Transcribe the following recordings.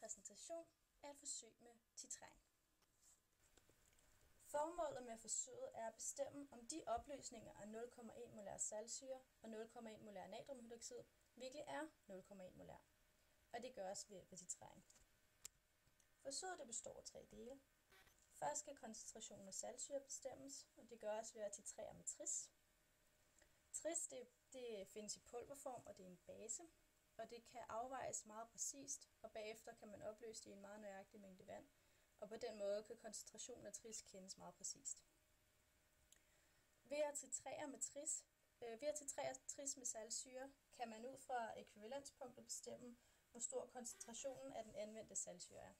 præsentation af et forsøg med titring. Formålet med forsøget er at bestemme, om de opløsninger af 0,1 molær saltsyre og 0,1 molær natriumhydroxid virkelig er 0,1 molær, og det gøres ved hjælp af titring. Forsøget består af 3 dele. Først skal koncentrationen af saltsyre bestemmes, og det gøres ved at titrere med tris. Tris det findes i pulverform, og det er en base, og det kan afvejes meget præcist, og bagefter kan man opløse det i en meget nøjagtig mængde vand, og på den måde kan koncentrationen af tris kendes meget præcist. Ved at titrere tris med saltsyre, kan man ud fra ækvivalenspunktet bestemme, hvor stor koncentrationen af den anvendte saltsyre er.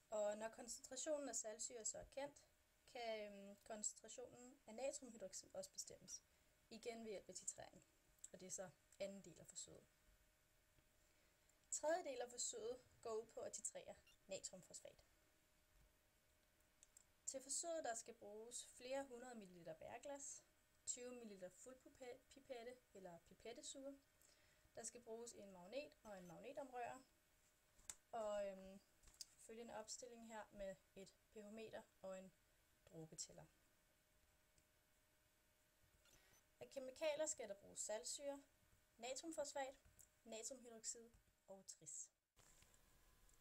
Og når koncentrationen af saltsyre så er kendt, kan koncentrationen af natriumhydroxid også bestemmes, igen ved hjælp af titrering, og det er så anden del af forsøget. Tredje del af forsøget går ud på at titrere natriumfosfat. Til forsøget der skal bruges flere 100 ml bærglas, 20 ml fuldpipette eller pipettesuger. Der skal bruges en magnet og en magnetomrører, og følgende opstilling her med et pH-meter og en dråbetæller. Af kemikalier skal der bruges saltsyre, natriumfosfat, natriumhydroxid og tris.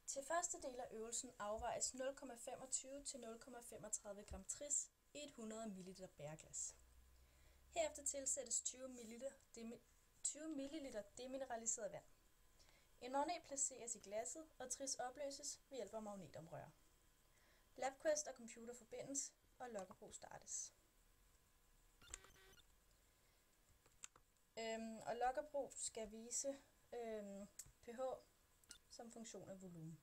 Til første del af øvelsen afvejes 0,25 til 0,35 gram tris i et 100 ml bærglas. Herefter tilsættes 20 ml demineraliseret vand. En magnet placeres i glasset, og tris opløses ved hjælp af magnetomrør. LabQuest og computer forbindes, og loggerbrug startes. Og loggerbrug skal vise pH som funktion af volumen.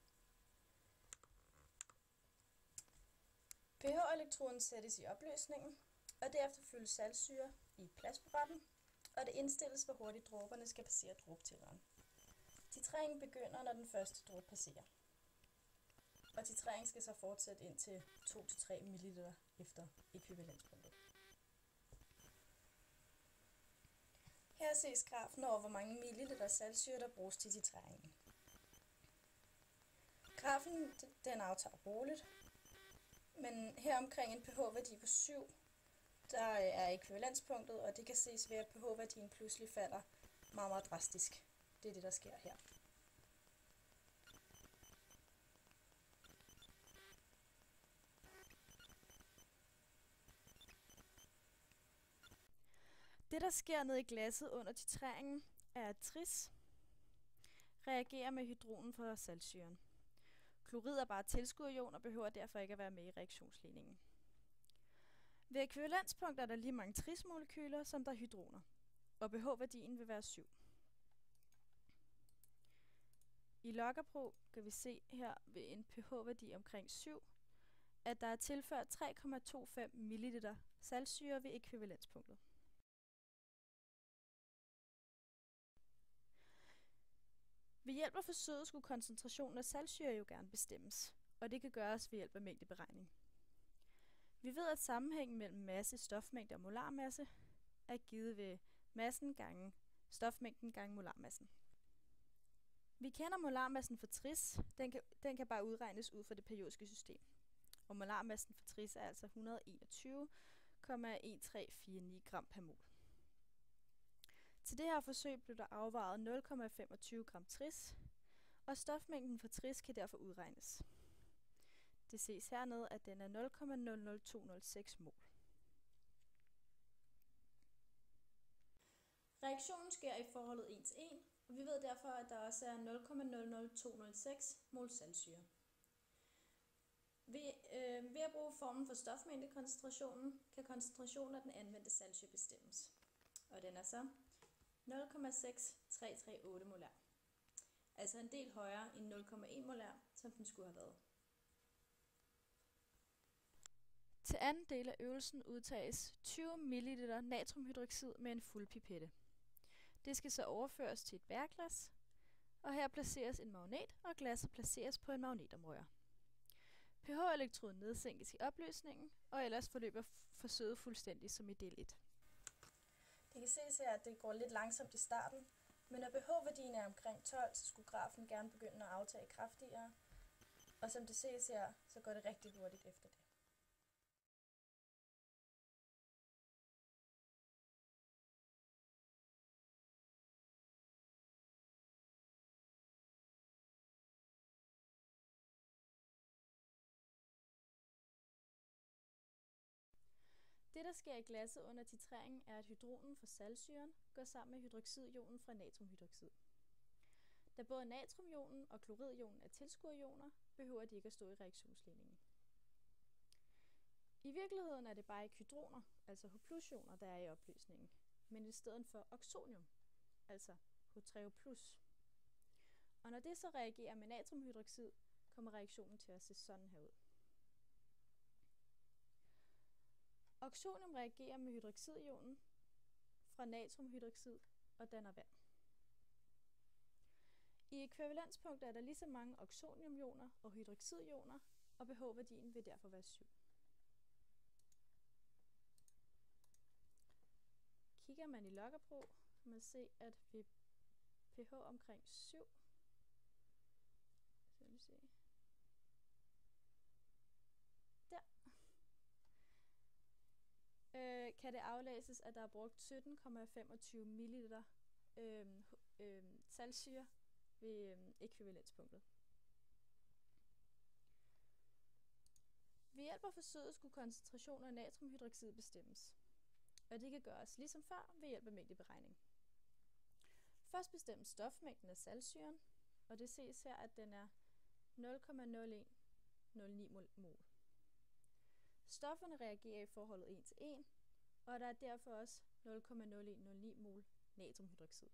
pH-elektroden sættes i opløsningen, og derefter fyldes saltsyre i plasporetten, og det indstilles, hvor hurtigt dråberne skal passere dråbetælleren. Titreringen begynder, når den første dråbe passerer. Og titreringen skal så fortsætte indtil 2-3 ml efter ækvivalenspunktet. Her ses grafen over, hvor mange milliliter saltsyre, der bruges til titreringen. Grafen den aftager roligt, men her omkring en pH-værdi på 7, der er ækvivalenspunktet, og det kan ses ved, at pH-værdien pludselig falder meget, meget drastisk. Det er det, der sker her. Det, der sker nede i glasset under titreringen, er, at tris reagerer med hydronen fra saltsyren. Klorid er bare tilskuderion og behøver derfor ikke at være med i reaktionsligningen. Ved ækvivalenspunkt er der lige mange trismolekyler, som der er hydroner, og pH-værdien vil være 7. I loggerbrug kan vi se her ved en pH-værdi omkring 7, at der er tilført 3,25 ml saltsyre ved ækvivalenspunktet. Ved hjælp af forsøget skulle koncentrationen af saltsyre jo gerne bestemmes, og det kan gøres ved hjælp af mængdeberegning. Vi ved, at sammenhængen mellem masse, stofmængde og molarmasse er givet ved massen gange stofmængden gange molarmassen. Vi kender molarmassen for tris, den kan bare udregnes ud fra det periodiske system. Og molarmassen for tris er altså 121,1349 gram per mol. Til det her forsøg blev der afvejet 0,25 gram tris, og stofmængden for tris kan derfor udregnes. Det ses hernede, at den er 0,00206 mol. Reaktionen sker i forholdet 1:1, og vi ved derfor, at der også er 0,00206 mol saltsyre. Ved at bruge formlen for stofmængdekoncentrationen, kan koncentrationen af den anvendte saltsyre bestemmes. Og den er så 0,6338 molær. Altså en del højere end 0,1 molær, som den skulle have været. Til anden del af øvelsen udtages 20 ml natriumhydroxid med en fuld pipette. Det skal så overføres til et bærglas, og her placeres en magnet, og glasset placeres på en magnetomrør. pH-elektroden nedsænkes i opløsningen, og ellers forløber forsøget fuldstændig som i del 1. Det kan ses her, at det går lidt langsomt i starten, Men når pH-værdien er omkring 12, så skulle grafen gerne begynde at aftage kraftigere, og som det ses her, så går det rigtig hurtigt efter det. Det, der sker i glasset under titreringen, er, at hydronen fra saltsyren går sammen med hydroxidionen fra natriumhydroxid. Da både natriumionen og kloridionen er tilskuerioner, behøver de ikke at stå i reaktionsligningen. I virkeligheden er det bare ikke hydroner, altså H+-ioner, der er i opløsningen, men i stedet for oxonium, altså H3O+. Og når det så reagerer med natriumhydroxid, kommer reaktionen til at se sådan her ud. Oxonium reagerer med hydroxidionen fra natriumhydroxid og danner vand. I ekvivalenspunktet er der lige så mange oxoniumioner og hydroxidioner, og pH-værdien vil derfor være 7. Kigger man i Loggerbrog, kan man se, at ved pH omkring 7, kan det aflæses, at der er brugt 17,25 ml saltsyre ved ekvivalenspunktet. Ved hjælp af forsøget skulle koncentrationen af natriumhydroxid bestemmes, og det kan gøres ligesom før ved hjælp af mængdeberegning. Først bestemmes stofmængden af saltsyren, og det ses her, at den er 0,0109 mol. Stofferne reagerer i forholdet 1 til 1, og der er derfor også 0,0109 mol natriumhydroxid.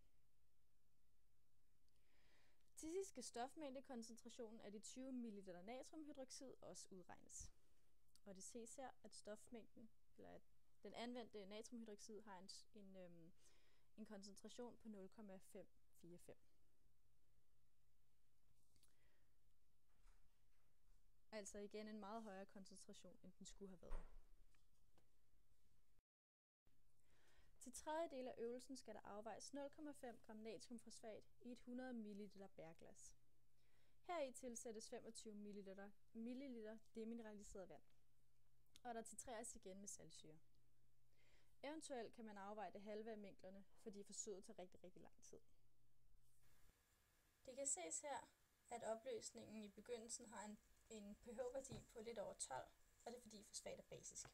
Til sidst skal stofmængdekoncentrationen af de 20 ml natriumhydroxid også udregnes. Og det ses her, at stofmængden, eller at den anvendte natriumhydroxid har en koncentration på 0,545. Altså igen en meget højere koncentration, end den skulle have været. Til tredje del af øvelsen skal der afvejes 0,5 gram natriumfosfat i et 100 ml bærglas. Heri tilsættes 25 ml demineraliseret vand, og der titreres igen med saltsyre. Eventuelt kan man afveje det halve af mængderne, fordi forsøget tager rigtig lang tid. Det kan ses her, at opløsningen i begyndelsen har en pH-værdi på lidt over 12, og det er fordi fosfat er basisk.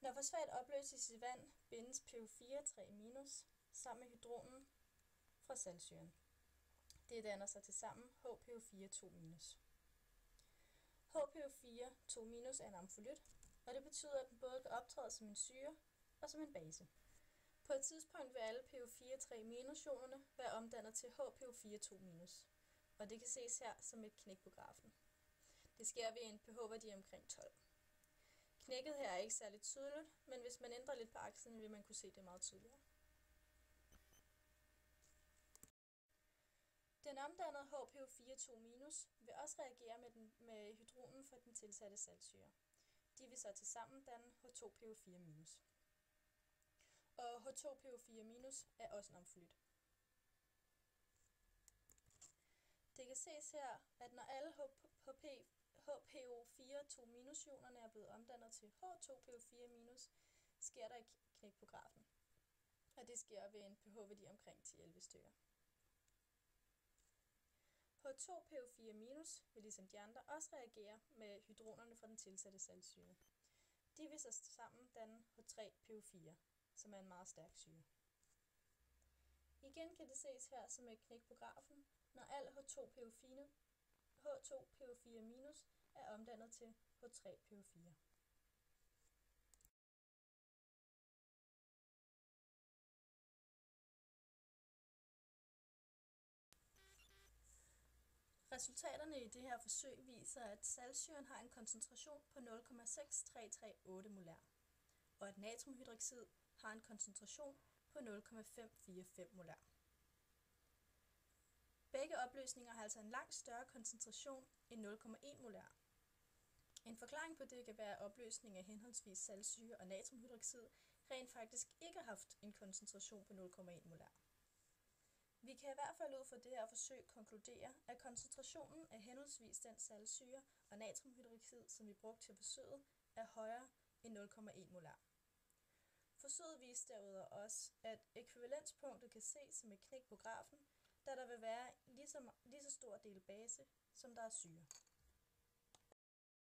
Når fosfat opløses i vand, bindes PO4 3- sammen med hydronen fra saltsyren. Det danner sig til sammen HPO4 2-. HPO4 2- er en amfolyt, og det betyder, at den både kan optræde som en syre og som en base. På et tidspunkt vil alle PO4 3-ionerne være omdannet til HPO4 2-, og det kan ses her som et knæk på grafen. Det sker ved en pH-værdi omkring 12. Knækket her er ikke særligt tydeligt, men hvis man ændrer lidt på aksen, vil man kunne se det meget tydeligere. Den omdannede HPO4 2- vil også reagere med hydronen fra den tilsatte saltsyre. De vil så tilsammen danne H2PO4-. Og H2PO4- er også en amfolyt. Det kan ses her, at når alle HPO4 2-ionerne er blevet omdannet til H2PO4-, sker der et knæk på grafen. Og det sker ved en pH-værdi omkring 10-11 stykker. H2PO4- vil ligesom de andre også reagere med hydronerne fra den tilsatte saltsyre. De vil så sammen danne H3PO4, som er en meget stærk syre. Igen kan det ses her som et knæk på grafen, når al H2PO4- er omdannet til H3PO4. Resultaterne i det her forsøg viser, at saltsyren har en koncentration på 0,6338 molær, og at natriumhydroxid har en koncentration på 0,545 molær. Begge opløsninger har altså en langt større koncentration end 0,1 molær. En forklaring på det kan være, at opløsningen af henholdsvis saltsyre og natriumhydroxid rent faktisk ikke har haft en koncentration på 0,1 molær. Vi kan i hvert fald ud fra det her forsøg konkludere, at koncentrationen af henholdsvis den saltsyre og natriumhydroxid, som vi brugte til forsøget, er højere end 0,1 molær. Forsøget viste derudover også, at ækvivalenspunktet kan ses som et knæk på grafen, da der vil være lige så stor del base, som der er syre.